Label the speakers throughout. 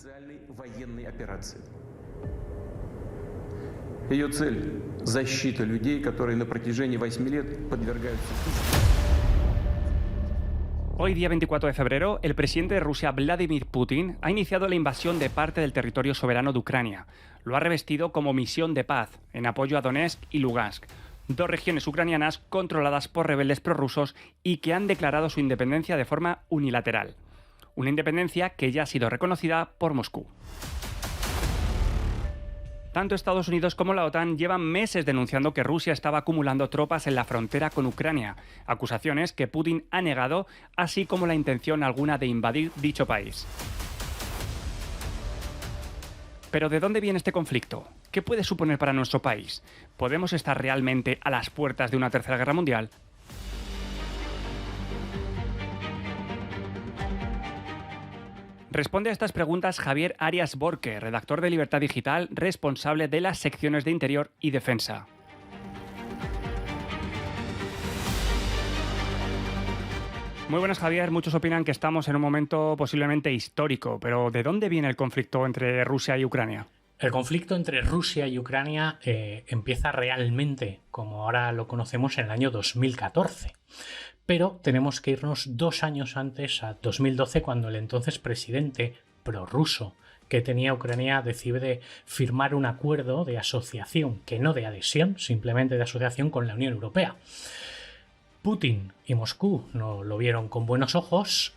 Speaker 1: специальной военной операции. Ее цель – защита людей, которые на протяжении 8 лет подвергаются...
Speaker 2: Hoy, día 24 de febrero, el presidente de Rusia, Vladimir Putin, ha iniciado la invasión de parte del territorio soberano de Ucrania. Lo ha revestido como misión de paz, en apoyo a Donetsk y Lugansk, dos regiones ucranianas controladas por rebeldes prorrusos y que han declarado su independencia de forma unilateral. Una independencia que ya ha sido reconocida por Moscú. Tanto Estados Unidos como la OTAN llevan meses denunciando que Rusia estaba acumulando tropas en la frontera con Ucrania, acusaciones que Putin ha negado, así como la intención alguna de invadir dicho país. Pero ¿de dónde viene este conflicto? ¿Qué puede suponer para nuestro país? ¿Podemos estar realmente a las puertas de una tercera guerra mundial? Responde a estas preguntas Javier Arias Borque, redactor de Libertad Digital, responsable de las secciones de Interior y Defensa. Muy buenas, Javier. Muchos opinan que estamos en un momento posiblemente histórico, pero ¿de dónde viene el conflicto entre Rusia y Ucrania?
Speaker 3: El conflicto entre Rusia y Ucrania empieza realmente, como ahora lo conocemos, en el año 2014. Pero tenemos que irnos 2 años antes, a 2012, cuando el entonces presidente prorruso que tenía Ucrania decide firmar un acuerdo de asociación, que no de adhesión, simplemente de asociación con la Unión Europea. Putin y Moscú no lo vieron con buenos ojos,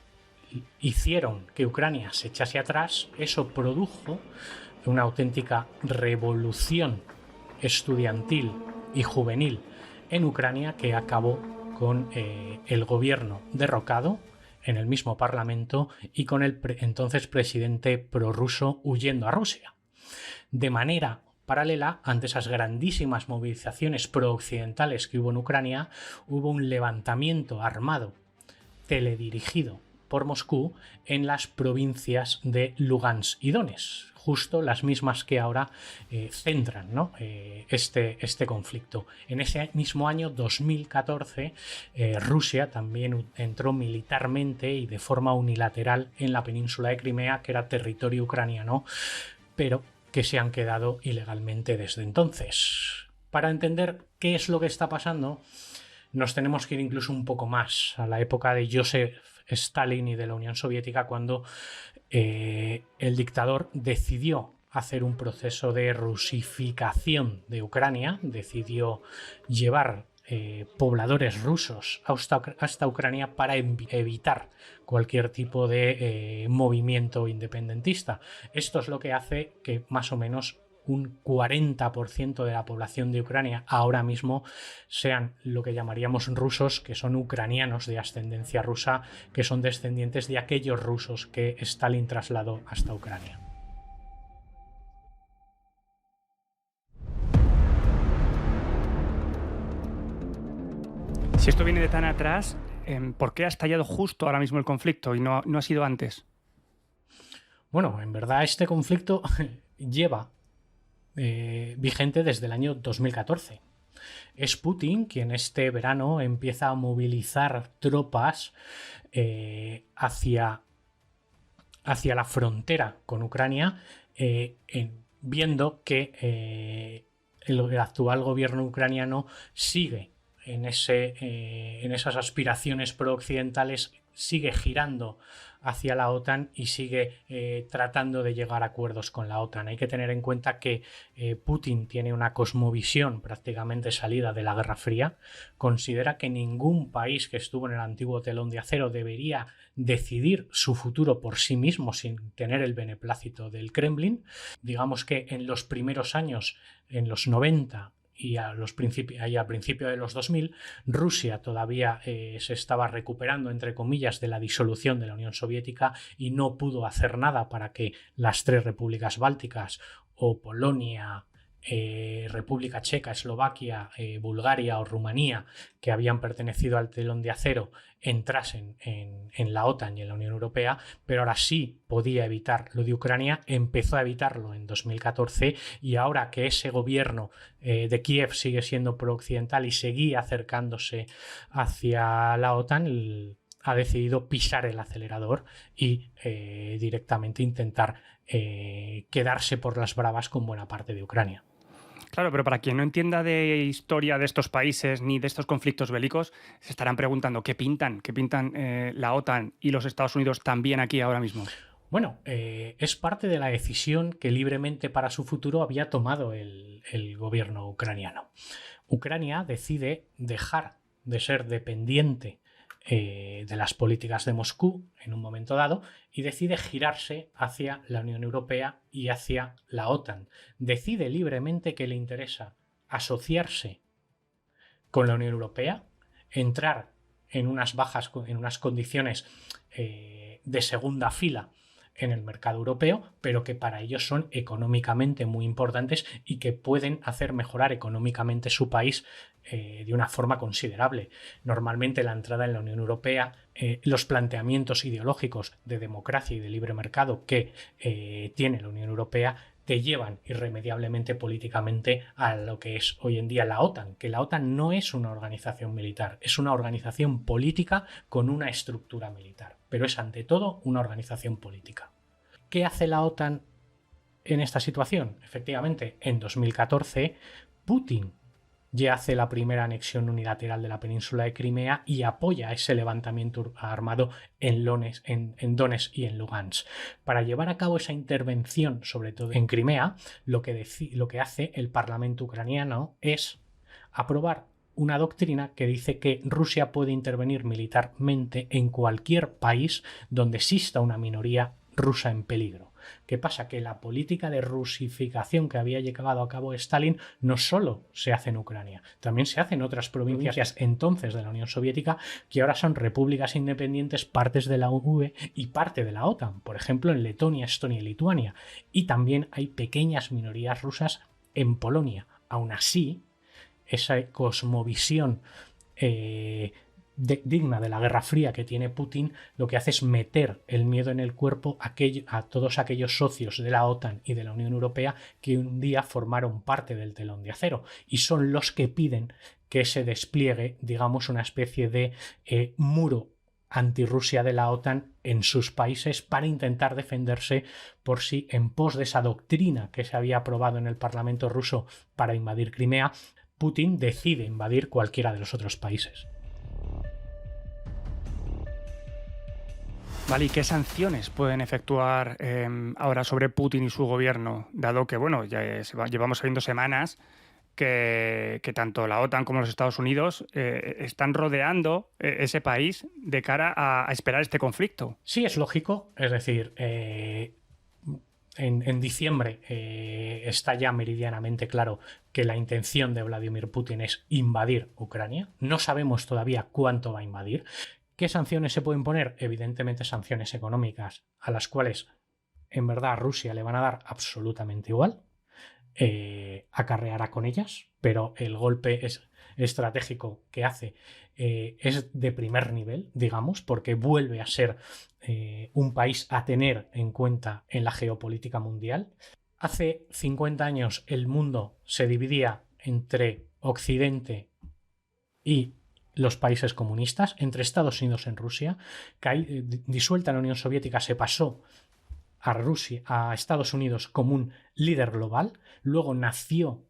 Speaker 3: hicieron que Ucrania se echase atrás. Eso produjo una auténtica revolución estudiantil y juvenil en Ucrania que acabó con el gobierno derrocado en el mismo parlamento y con el entonces presidente prorruso huyendo a Rusia. De manera paralela, ante esas grandísimas movilizaciones prooccidentales que hubo en Ucrania, hubo un levantamiento armado teledirigido por Moscú en las provincias de Lugansk y Donetsk, justo las mismas que ahora centran, ¿no? este conflicto. En ese mismo año, 2014, Rusia también entró militarmente y de forma unilateral en la península de Crimea, que era territorio ucraniano, pero que se han quedado ilegalmente desde entonces. Para entender qué es lo que está pasando, nos tenemos que ir incluso un poco más a la época de Joseph Stalin y de la Unión Soviética, cuando el dictador decidió hacer un proceso de rusificación de Ucrania, decidió llevar pobladores rusos hasta Ucrania para evitar cualquier tipo de movimiento independentista. Esto es lo que hace que más o menos un 40% de la población de Ucrania ahora mismo sean lo que llamaríamos rusos, que son ucranianos de ascendencia rusa, que son descendientes de aquellos rusos que Stalin trasladó hasta Ucrania.
Speaker 2: Si esto viene de tan atrás, ¿por qué ha estallado justo ahora mismo el conflicto y no ha sido antes?
Speaker 3: Bueno, en verdad este conflicto lleva vigente desde el año 2014. Es Putin quien este verano empieza a movilizar tropas hacia la frontera con Ucrania, viendo que el actual gobierno ucraniano sigue en esas aspiraciones prooccidentales, sigue girando hacia la OTAN y sigue tratando de llegar a acuerdos con la OTAN. Hay que tener en cuenta que Putin tiene una cosmovisión prácticamente salida de la Guerra Fría. Considera que ningún país que estuvo en el antiguo telón de acero debería decidir su futuro por sí mismo sin tener el beneplácito del Kremlin. Digamos que en los primeros años, en los 90, y a principio de los 2000, Rusia todavía se estaba recuperando, entre comillas, de la disolución de la Unión Soviética y no pudo hacer nada para que las 3 repúblicas bálticas o Polonia, República Checa, Eslovaquia, Bulgaria o Rumanía, que habían pertenecido al telón de acero, entrasen en la OTAN y en la Unión Europea, pero ahora sí podía evitar lo de Ucrania. Empezó a evitarlo en 2014 y ahora que ese gobierno de Kiev sigue siendo prooccidental y seguía acercándose hacia la OTAN, ha decidido pisar el acelerador y directamente intentar quedarse por las bravas con buena parte de Ucrania.
Speaker 2: Claro, pero para quien no entienda de historia de estos países ni de estos conflictos bélicos, se estarán preguntando ¿qué pintan la OTAN y los Estados Unidos también aquí ahora mismo?
Speaker 3: Bueno, es parte de la decisión que libremente para su futuro había tomado el gobierno ucraniano. Ucrania decide dejar de ser dependiente de las políticas de Moscú en un momento dado y decide girarse hacia la Unión Europea y hacia la OTAN. Decide libremente que le interesa asociarse con la Unión Europea, entrar en unas condiciones de segunda fila en el mercado europeo, pero que para ellos son económicamente muy importantes y que pueden hacer mejorar económicamente su país de una forma considerable. Normalmente la entrada en la Unión Europea, los planteamientos ideológicos de democracia y de libre mercado que tiene la Unión Europea te llevan irremediablemente políticamente a lo que es hoy en día la OTAN, que la OTAN no es una organización militar, es una organización política con una estructura militar, pero es ante todo una organización política. ¿Qué hace la OTAN en esta situación? Efectivamente, en 2014, Putin ya hace la primera anexión unilateral de la península de Crimea y apoya ese levantamiento armado en Donetsk y en Lugansk. Para llevar a cabo esa intervención, sobre todo en Crimea, lo que hace el Parlamento ucraniano es aprobar una doctrina que dice que Rusia puede intervenir militarmente en cualquier país donde exista una minoría rusa en peligro. ¿Qué pasa? Que la política de rusificación que había llevado a cabo Stalin no solo se hace en Ucrania, también se hace en otras provincias entonces de la Unión Soviética que ahora son repúblicas independientes, partes de la UE y parte de la OTAN, por ejemplo en Letonia, Estonia y Lituania. Y también hay pequeñas minorías rusas en Polonia. Aún así, esa cosmovisión digna de la Guerra Fría que tiene Putin, lo que hace es meter el miedo en el cuerpo a todos aquellos socios de la OTAN y de la Unión Europea que un día formaron parte del telón de acero y son los que piden que se despliegue, digamos, una especie de muro antirrusia de la OTAN en sus países para intentar defenderse por si, en pos de esa doctrina que se había aprobado en el Parlamento ruso para invadir Crimea, Putin decide invadir cualquiera de los otros países.
Speaker 2: Vale, ¿y qué sanciones pueden efectuar ahora sobre Putin y su gobierno? Dado que, bueno, ya llevamos sabiendo semanas que tanto la OTAN como los Estados Unidos están rodeando ese país de cara a esperar este conflicto.
Speaker 3: Sí, es lógico. Es decir, en diciembre está ya meridianamente claro que la intención de Vladimir Putin es invadir Ucrania. No sabemos todavía cuánto va a invadir. ¿Qué sanciones se pueden poner? Evidentemente sanciones económicas a las cuales en verdad a Rusia le van a dar absolutamente igual. Acarreará con ellas, pero el golpe estratégico que hace es de primer nivel, digamos, porque vuelve a ser un país a tener en cuenta en la geopolítica mundial. Hace 50 años el mundo se dividía entre Occidente y los países comunistas, entre Estados Unidos y Rusia. Disuelta la Unión Soviética, se pasó a Estados Unidos como un líder global. Luego nació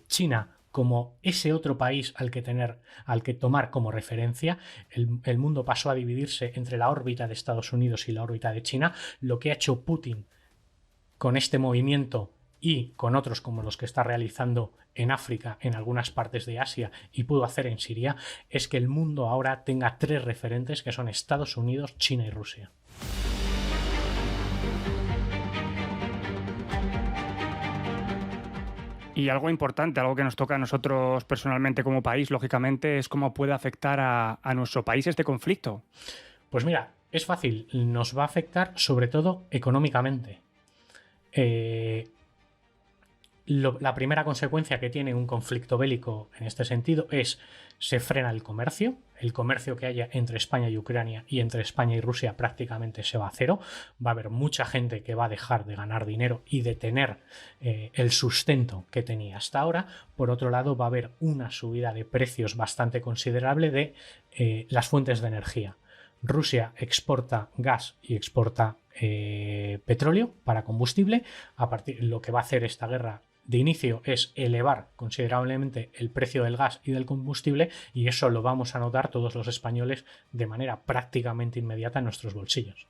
Speaker 3: China como ese otro país al que tomar como referencia. El mundo pasó a dividirse entre la órbita de Estados Unidos y la órbita de China. Lo que ha hecho Putin con este movimiento y con otros como los que está realizando en África, en algunas partes de Asia y pudo hacer en Siria, es que el mundo ahora tenga tres referentes que son Estados Unidos, China y Rusia.
Speaker 2: Y algo importante, algo que nos toca a nosotros personalmente como país, lógicamente, es cómo puede afectar a nuestro país este conflicto.
Speaker 3: Pues mira, es fácil, nos va a afectar sobre todo económicamente. La primera consecuencia que tiene un conflicto bélico en este sentido es se frena el comercio que haya entre España y Ucrania y entre España y Rusia prácticamente se va a cero, va a haber mucha gente que va a dejar de ganar dinero y de tener el sustento que tenía hasta ahora. Por otro lado, va a haber una subida de precios bastante considerable de las fuentes de energía. Rusia exporta gas y exporta petróleo para combustible. Lo que va a hacer esta guerra de inicio es elevar considerablemente el precio del gas y del combustible, y eso lo vamos a notar todos los españoles de manera prácticamente inmediata en nuestros bolsillos.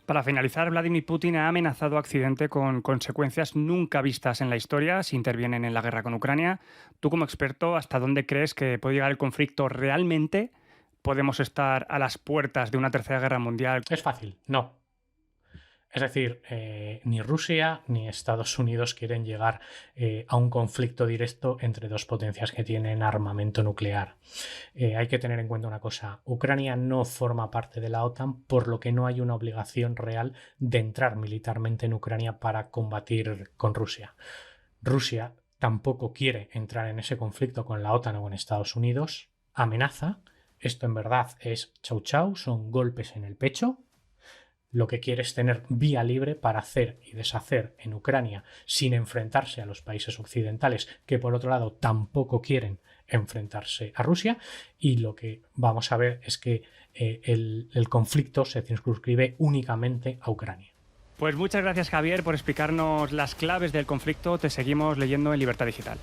Speaker 2: Para finalizar, Vladimir Putin ha amenazado Occidente con consecuencias nunca vistas en la historia si intervienen en la guerra con Ucrania. Tú, como experto, ¿hasta dónde crees que puede llegar el conflicto realmente? ¿Podemos estar a las puertas de una tercera guerra mundial?
Speaker 3: Es fácil, no. Es decir, ni Rusia ni Estados Unidos quieren llegar a un conflicto directo entre dos potencias que tienen armamento nuclear. Hay que tener en cuenta una cosa: Ucrania no forma parte de la OTAN, por lo que no hay una obligación real de entrar militarmente en Ucrania para combatir con Rusia. Rusia tampoco quiere entrar en ese conflicto con la OTAN o con Estados Unidos. Amenaza. Esto en verdad es chau chau, son golpes en el pecho. Lo que quiere es tener vía libre para hacer y deshacer en Ucrania sin enfrentarse a los países occidentales, que por otro lado tampoco quieren enfrentarse a Rusia, y lo que vamos a ver es que el conflicto se circunscribe únicamente a Ucrania.
Speaker 2: Pues muchas gracias, Javier, por explicarnos las claves del conflicto. Te seguimos leyendo en Libertad Digital.